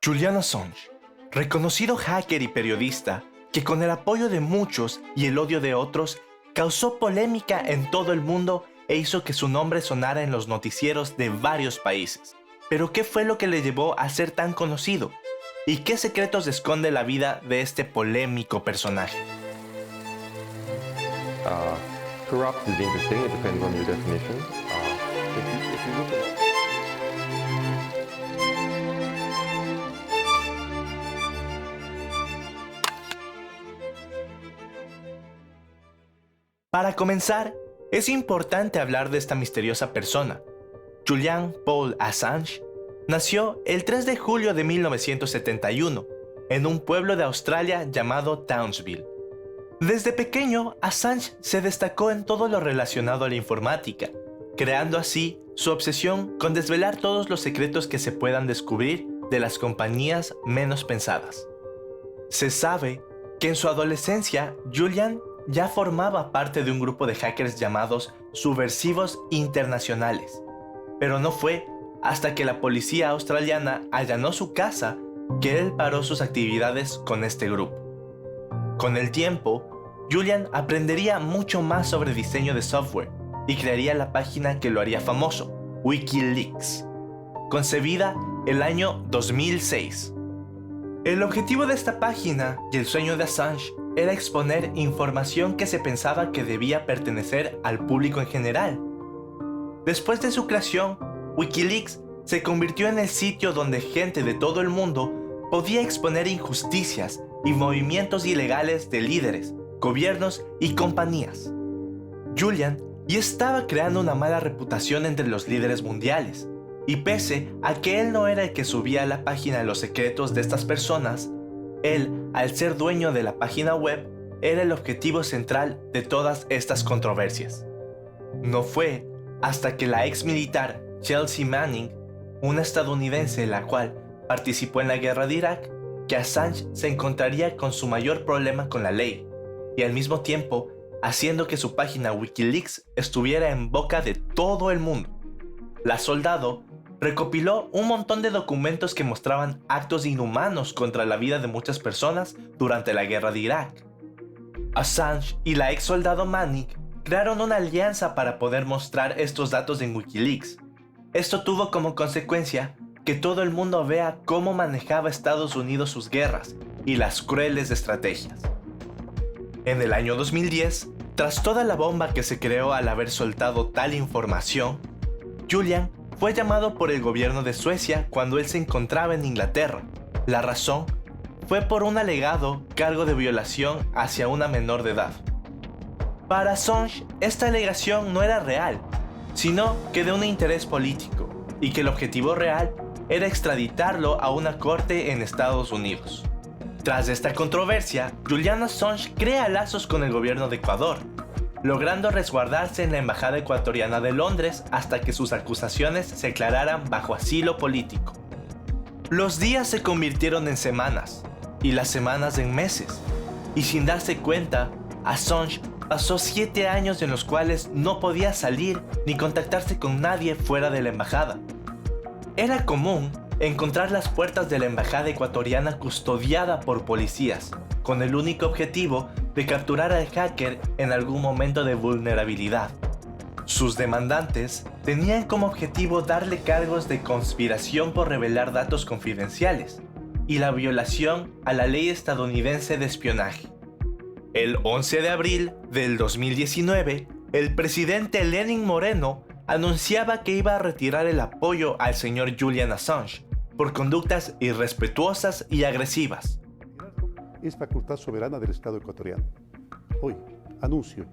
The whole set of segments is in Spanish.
Julian Assange, reconocido hacker y periodista, que con el apoyo de muchos y el odio de otros, causó polémica en todo el mundo e hizo que su nombre sonara en los noticieros de varios países. Pero ¿qué fue lo que le llevó a ser tan conocido? ¿Y qué secretos esconde la vida de este polémico personaje? Corrupt is interesting, it depends on your definition. If you look at... Para comenzar, es importante hablar de esta misteriosa persona. Julian Paul Assange nació el 3 de julio de 1971 en un pueblo de Australia llamado Townsville. Desde pequeño, Assange se destacó en todo lo relacionado a la informática, creando así su obsesión con desvelar todos los secretos que se puedan descubrir de las compañías menos pensadas. Se sabe que en su adolescencia, Julian ya formaba parte de un grupo de hackers llamados Subversivos Internacionales, pero no fue hasta que la policía australiana allanó su casa que él paró sus actividades con este grupo. Con el tiempo, Julian aprendería mucho más sobre diseño de software y crearía la página que lo haría famoso, Wikileaks, concebida el año 2006. El objetivo de esta página y el sueño de Assange era exponer información que se pensaba que debía pertenecer al público en general. Después de su creación, Wikileaks se convirtió en el sitio donde gente de todo el mundo podía exponer injusticias y movimientos ilegales de líderes, gobiernos y compañías. Julian ya estaba creando una mala reputación entre los líderes mundiales, y pese a que él no era el que subía a la página los secretos de estas personas, él, al ser dueño de la página web, era el objetivo central de todas estas controversias. No fue hasta que la ex militar Chelsea Manning, una estadounidense la cual participó en la guerra de Irak, que Assange se encontraría con su mayor problema con la ley, y al mismo tiempo haciendo que su página Wikileaks estuviera en boca de todo el mundo. La soldado recopiló un montón de documentos que mostraban actos inhumanos contra la vida de muchas personas durante la guerra de Irak. Assange y la ex soldado Manning crearon una alianza para poder mostrar estos datos en Wikileaks. Esto tuvo como consecuencia que todo el mundo vea cómo manejaba Estados Unidos sus guerras y las crueles estrategias. En el año 2010, tras toda la bomba que se creó al haber soltado tal información, Julian fue llamado por el gobierno de Suecia cuando él se encontraba en Inglaterra. La razón fue por un alegado cargo de violación hacia una menor de edad. Para Assange, esta alegación no era real, sino que de un interés político, y que el objetivo real era extraditarlo a una corte en Estados Unidos. Tras esta controversia, Julian Assange crea lazos con el gobierno de Ecuador, logrando resguardarse en la embajada ecuatoriana de Londres hasta que sus acusaciones se aclararan bajo asilo político. Los días se convirtieron en semanas, y las semanas en meses, y sin darse cuenta, Assange pasó 7 años en los cuales no podía salir ni contactarse con nadie fuera de la embajada. Era común encontrar las puertas de la embajada ecuatoriana custodiada por policías, con el único objetivo de capturar al hacker en algún momento de vulnerabilidad. Sus demandantes tenían como objetivo darle cargos de conspiración por revelar datos confidenciales y la violación a la ley estadounidense de espionaje. El 11 de abril del 2019, el presidente Lenín Moreno anunciaba que iba a retirar el apoyo al señor Julian Assange por conductas irrespetuosas y agresivas. Es facultad soberana del Estado ecuatoriano. Hoy anuncio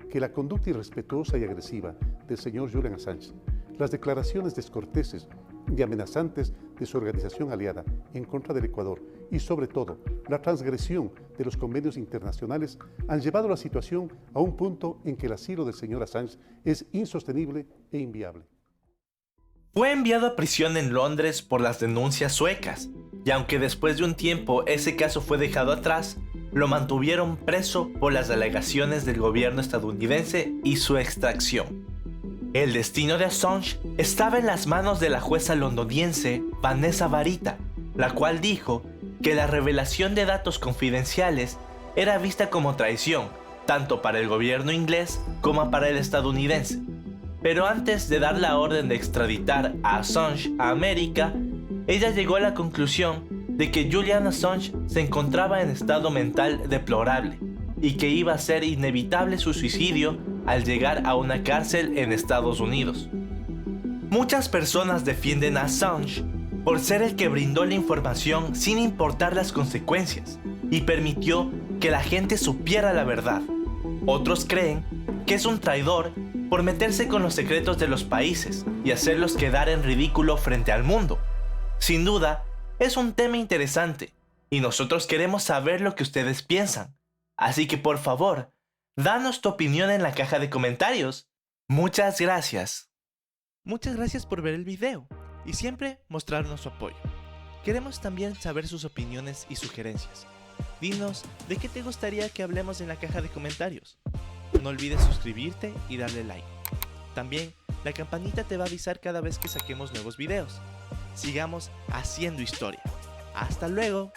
que la conducta irrespetuosa y agresiva del señor Julian Assange, las declaraciones descorteses y amenazantes de su organización aliada en contra del Ecuador y sobre todo la transgresión de los convenios internacionales han llevado la situación a un punto en que el asilo del señor Assange es insostenible e inviable. Fue enviado a prisión en Londres por las denuncias suecas, y aunque después de un tiempo ese caso fue dejado atrás, lo mantuvieron preso por las alegaciones del gobierno estadounidense y su extracción. El destino de Assange estaba en las manos de la jueza londoniense Vanessa Varita, la cual dijo que la revelación de datos confidenciales era vista como traición, tanto para el gobierno inglés como para el estadounidense. Pero antes de dar la orden de extraditar a Assange a América, ella llegó a la conclusión de que Julian Assange se encontraba en estado mental deplorable y que iba a ser inevitable su suicidio al llegar a una cárcel en Estados Unidos. Muchas personas defienden a Assange por ser el que brindó la información sin importar las consecuencias y permitió que la gente supiera la verdad. Otros creen que es un traidor por meterse con los secretos de los países y hacerlos quedar en ridículo frente al mundo. Sin duda, es un tema interesante y nosotros queremos saber lo que ustedes piensan. Así que por favor, danos tu opinión en la caja de comentarios. Muchas gracias. Muchas gracias por ver el video y siempre mostrarnos su apoyo. Queremos también saber sus opiniones y sugerencias. Dinos de qué te gustaría que hablemos en la caja de comentarios. No olvides suscribirte y darle like. También la campanita te va a avisar cada vez que saquemos nuevos videos. Sigamos haciendo historia. ¡Hasta luego!